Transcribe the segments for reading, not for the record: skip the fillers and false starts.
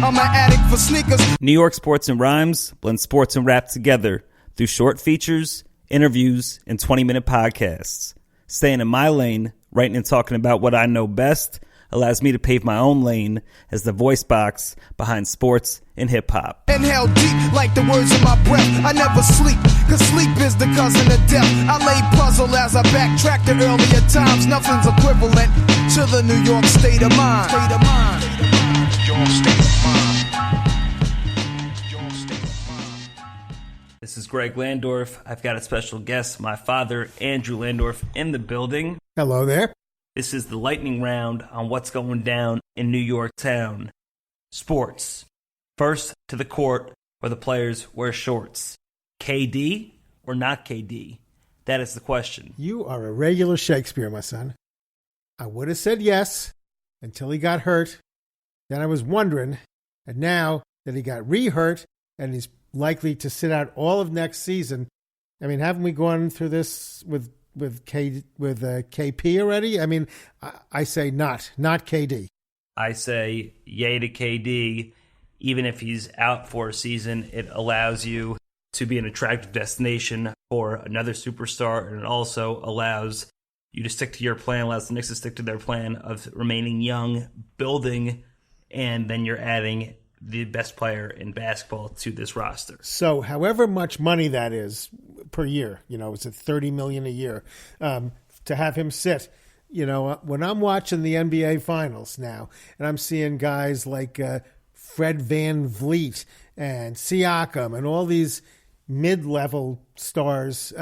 I'm an addict for sneakers. New York Sports and Rhymes blend sports and rap together through short features, interviews, and 20-minute podcasts. Staying in my lane, writing and talking about what I know best, allows me to pave my own lane as the voice box behind sports and hip-hop. Inhale deep like the words in my breath. I never sleep, cause sleep is the cousin of death. I lay puzzle as I backtrack to earlier times. Nothing's equivalent to the New York state of mind. State of mind. Your state of mind. Your state of mind. This is Greg Landorf. I've got a special guest, my father, Andrew Landorf, in the building. Hello there. This is the lightning round on what's going down in New York town. Sports. First to the court where the players wear shorts. KD or not KD? That is the question. You are a regular Shakespeare, my son. I would have said yes until he got hurt. Then I was wondering, and now that he got re-hurt and he's likely to sit out all of next season, I mean, haven't we gone through this with KP already? I mean, I say not KD. I say yay to KD. Even if he's out for a season, it allows you to be an attractive destination for another superstar, and it also allows you to stick to your plan, allows the Knicks to stick to their plan of remaining young, building, and then you're adding the best player in basketball to this roster. So however much money that is per year, is it $30 million a year, to have him sit, when I'm watching the NBA Finals now, and I'm seeing guys like Fred Van Vliet and Siakam and all these mid-level stars,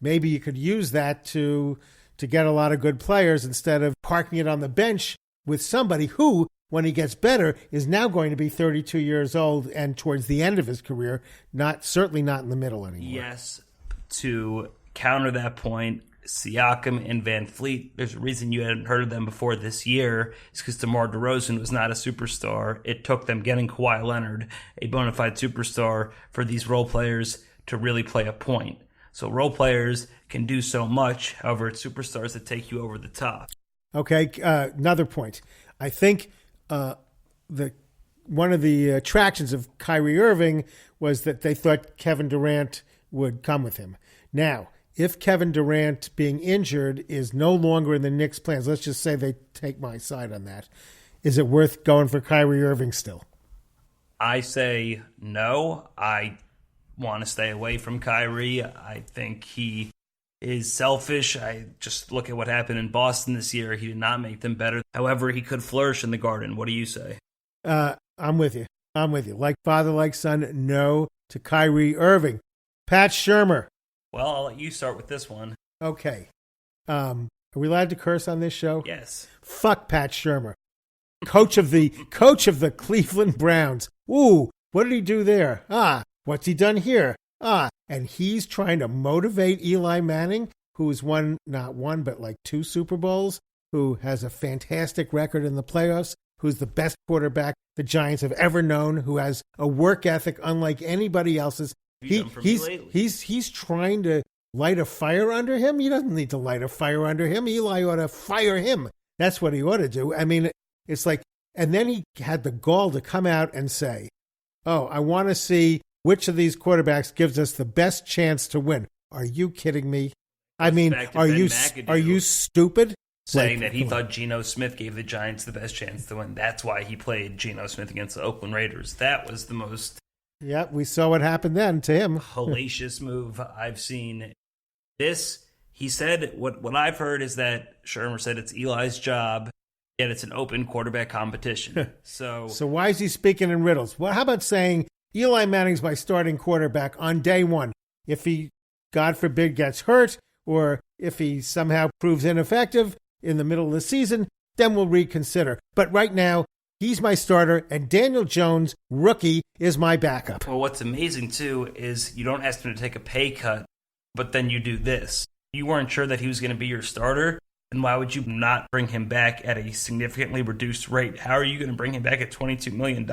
maybe you could use that to get a lot of good players instead of parking it on the bench with somebody who, when he gets better, is now going to be 32 years old and towards the end of his career, certainly not in the middle anymore. Yes, to counter that point, Siakam and Van Fleet, there's a reason you hadn't heard of them before this year. It's because DeMar DeRozan was not a superstar. It took them getting Kawhi Leonard, a bona fide superstar, for these role players to really play a point. So role players can do so much. However, it's superstars that take you over the top. Okay, another point. I think one of the attractions of Kyrie Irving was that they thought Kevin Durant would come with him. Now, if Kevin Durant being injured is no longer in the Knicks' plans, let's just say they take my side on that, is it worth going for Kyrie Irving still? I say no. I want to stay away from Kyrie. I think he is selfish. I just look at what happened in Boston this year. He did not make them better. However, he could flourish in the Garden. What do you say? I'm with you. Like father, like son, no to Kyrie Irving. Pat Shurmur. Well, I'll let you start with this one. Okay. Are we allowed to curse on this show? Yes. Fuck Pat Shurmur. Coach of the Cleveland Browns. Ooh, what did he do there? What's he done here? And he's trying to motivate Eli Manning, who has won not one, but like 2 Super Bowls, who has a fantastic record in the playoffs, who's the best quarterback the Giants have ever known, who has a work ethic unlike anybody else's. He's trying to light a fire under him. He doesn't need to light a fire under him. Eli ought to fire him. That's what he ought to do. I mean, it's like, and then he had the gall to come out and say, I want to see which of these quarterbacks gives us the best chance to win. Are you kidding me? I mean, are you stupid? Saying that he thought Geno Smith gave the Giants the best chance to win. That's why he played Geno Smith against the Oakland Raiders. That was the most... Yeah, we saw what happened then to him. Hellacious move I've seen. This, he said, what I've heard is that Shurmur said it's Eli's job, yet it's an open quarterback competition. So why is he speaking in riddles? Well, how about saying Eli Manning's my starting quarterback on day one? If he, God forbid, gets hurt, or if he somehow proves ineffective in the middle of the season, then we'll reconsider. But right now, he's my starter, and Daniel Jones, rookie, is my backup. Well, what's amazing, too, is you don't ask him to take a pay cut, but then you do this. You weren't sure that he was going to be your starter, and why would you not bring him back at a significantly reduced rate? How are you going to bring him back at $22 million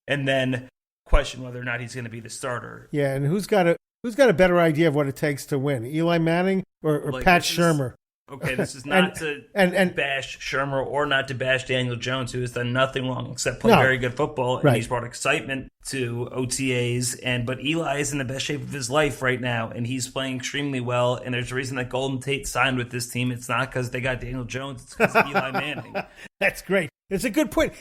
and then question whether or not he's going to be the starter? Yeah, and who's got a better idea of what it takes to win, Eli Manning or Pat Shurmur? Okay, this is not to bash Shermer or not to bash Daniel Jones, who has done nothing wrong except play very good football, and he's brought excitement to OTAs. But Eli is in the best shape of his life right now, and he's playing extremely well. And there's a reason that Golden Tate signed with this team. It's not because they got Daniel Jones; it's because of Eli Manning. That's great. It's a good point.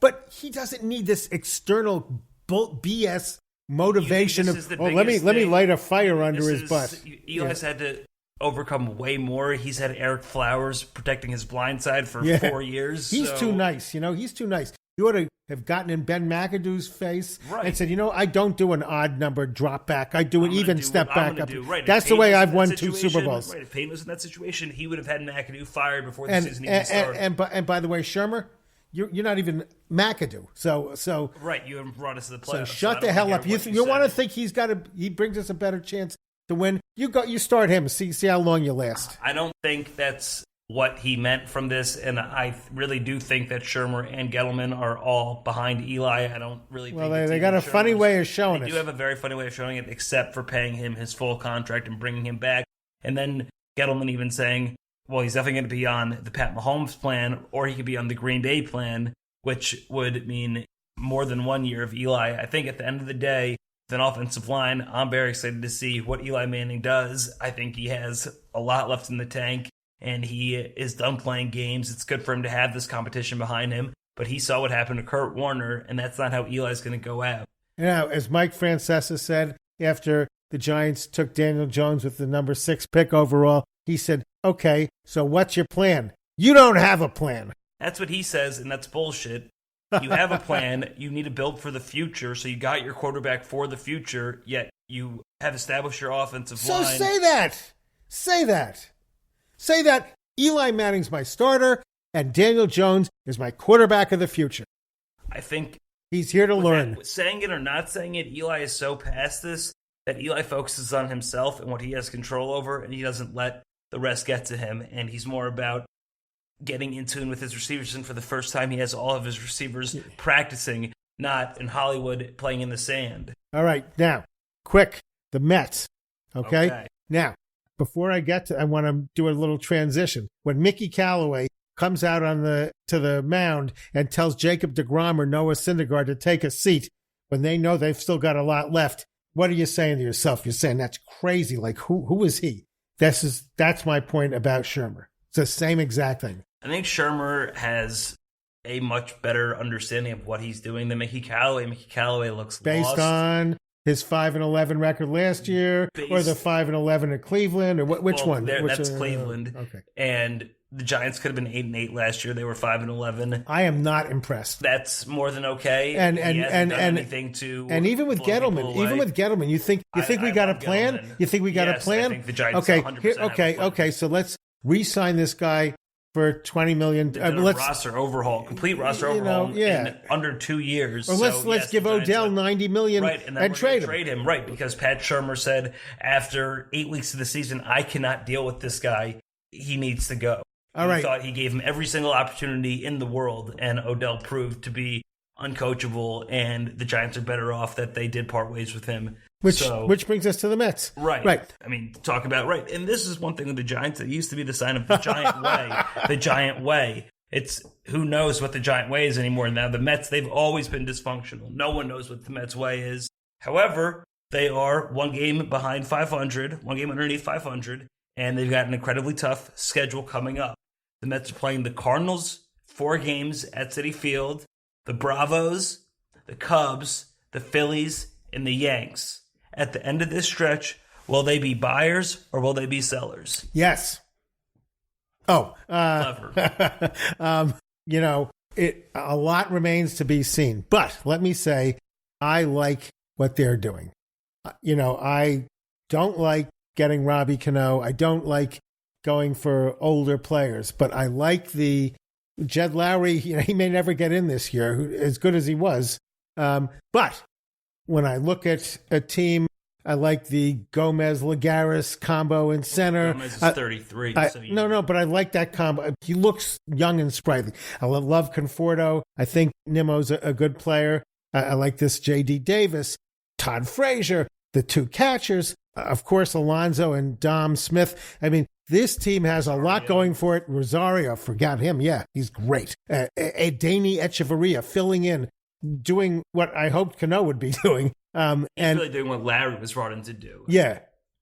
But he doesn't need this external BS motivation of let me light a fire under his butt. Eli's had to overcome way more. He's had Eric Flowers protecting his blind side for 4 years. He's too nice. He's too nice. You ought to have gotten in Ben McAdoo's face and said, I don't do an odd number drop back. I do an even step back up. That's the way I've won 2 Super Bowls. Right. If Payton was in that situation, he would have had McAdoo fired before the season even started. And by the way, Shermer, you're not even McAdoo. So right, you haven't brought us to the playoffs. So shut the hell up. You want to think he brings us a better chance to win? You start him. See how long you last. I don't think that's what he meant from this, and I really do think that Shermer and Gettleman are all behind Eli. I don't really think they got a funny way of showing it. They do have a very funny way of showing it, except for paying him his full contract and bringing him back. And then Gettleman even saying, well, he's definitely going to be on the Pat Mahomes plan, or he could be on the Green Bay plan, which would mean more than 1 year of Eli. I think at the end of the day, with an offensive line, I'm very excited to see what Eli Manning does. I think he has a lot left in the tank, and he is done playing games. It's good for him to have this competition behind him, but he saw what happened to Kurt Warner, and that's not how Eli's going to go out. As Mike Francesa said after the Giants took Daniel Jones with the number 6 pick overall, he said, okay, so what's your plan? You don't have a plan. That's what he says, and that's bullshit. You have a plan. You need to build for the future, so you got your quarterback for the future, yet you have established your offensive line. So say that. Say that Eli Manning's my starter, and Daniel Jones is my quarterback of the future. I think he's here to learn. Saying it or not saying it, Eli is so past this that Eli focuses on himself and what he has control over, and he doesn't let the rest get to him, and he's more about getting in tune with his receivers, and for the first time he has all of his receivers practicing, not in Hollywood playing in the sand. All right, now, quick, the Mets, okay? Now, before I get to, I want to do a little transition. When Mickey Callaway comes out to the mound and tells Jacob deGrom or Noah Syndergaard to take a seat when they know they've still got a lot left, what are you saying to yourself? You're saying that's crazy. Like, who is he? That's my point about Shermer. It's the same exact thing. I think Shermer has a much better understanding of what he's doing than Mickey Callaway. Mickey Callaway looks based lost. on his 5-11 record last year, or the 5-11 at Cleveland, or which one? That's Cleveland. Okay. And the Giants could have been 8-8 last year. They were 5-11. I am not impressed. That's more than okay. And anything to even with Gettleman, you think we got a plan? Gettleman. You think we got a plan? I think the Giants okay, 100% okay. So let's re-sign this guy for $20 million. Complete roster overhaul in under 2 years. Or let's give Odell $90 million and trade him. Right, because Pat Shermer said after 8 weeks of the season, I cannot deal with this guy. He needs to go. He thought he gave him every single opportunity in the world, and Odell proved to be uncoachable, and the Giants are better off that they did part ways with him. Which brings us to the Mets. Right. I mean, talk about right. And this is one thing with the Giants. It used to be the sign of the Giant way. The Giant way. It's who knows what the Giant way is anymore. Now, the Mets, they've always been dysfunctional. No one knows what the Mets way is. However, they are 1 game behind 500, 1 game underneath 500, and they've got an incredibly tough schedule coming up. The Mets are playing the Cardinals 4 games at Citi Field, the Bravos, the Cubs, the Phillies, and the Yanks. At the end of this stretch, will they be buyers or will they be sellers? Yes. Oh, clever. A lot remains to be seen. But let me say, I like what they're doing. I don't like getting Robbie Cano. I don't like going for older players, but I like the Jed Lowry. He may never get in this year, as good as he was. But when I look at a team, I like the Gomez-Lagares combo in center. Gomez is 33. But I like that combo. He looks young and sprightly. I love Conforto. I think Nimmo's a good player. I like this J.D. Davis, Todd Frazier, the 2 catchers, of course, Alonso and Dom Smith. I mean, This team has a lot going for it. Rosario, forgot him. Yeah, he's great. Danny Echeverria filling in, doing what I hoped Cano would be doing. He's really doing what Larry was brought in to do. Yeah.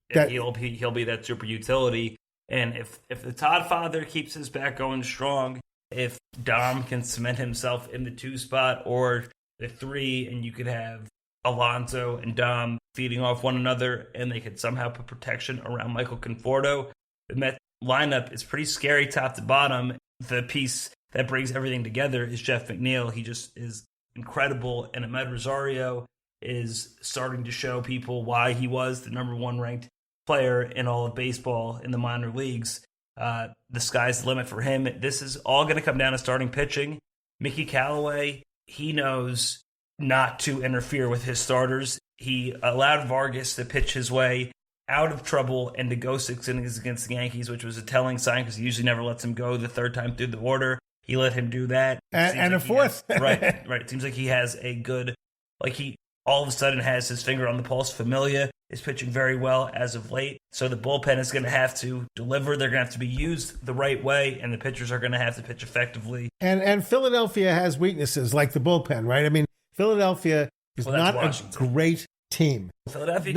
He'll be that super utility. And if the Todd father keeps his back going strong, if Dom can cement himself in the 2 spot or the 3, and you could have Alonso and Dom feeding off one another, and they could somehow put protection around Michael Conforto, the Met lineup is pretty scary top to bottom. The piece that brings everything together is Jeff McNeil. He just is incredible, and Ahmed Rosario is starting to show people why he was the number 1 ranked player in all of baseball in the minor leagues. The sky's the limit for him. This is all going to come down to starting pitching. Mickey Callaway, he knows not to interfere with his starters. He allowed Vargas to pitch his way out of trouble and to go 6 innings against the Yankees, which was a telling sign because he usually never lets him go the 3rd time through the order. He let him do that. And a 4th. Right. It seems like he has a good, he all of a sudden has his finger on the pulse. Familia is pitching very well as of late. So the bullpen is going to have to deliver. They're going to have to be used the right way, and the pitchers are going to have to pitch effectively. And Philadelphia has weaknesses like the bullpen, right? I mean, Philadelphia is not Washington. A great team. Philadelphia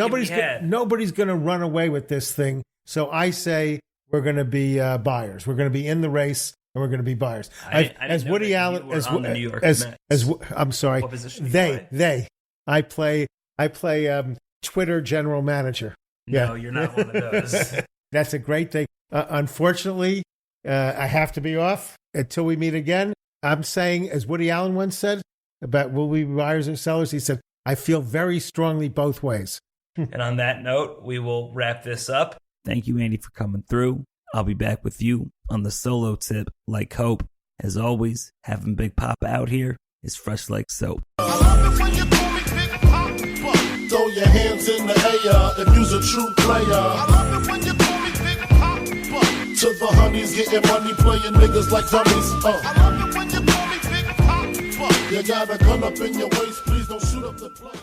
nobody's going to run away with this thing. So I say we're going to be buyers. We're going to be in the race, and we're going to be buyers. As Woody Allen, I'm sorry, what position play? I play Twitter general manager. No, you're not one of those. That's a great thing. Unfortunately, I have to be off until we meet again. I'm saying, as Woody Allen once said about will we be buyers or sellers, he said, I feel very strongly both ways. And on that note, we will wrap this up. Thank you, Andy, for coming through. I'll be back with you on the solo tip like hope. As always, having Big Papa out here is fresh like soap. I love it when you call me Big Papa. Throw your hands in the air if you's a true player. I love it when you call me Big Papa. To the honeys getting money, playing niggas like dummies. I love it when you call me Big Papa. You got a gun up in your waist, please don't shoot up the place.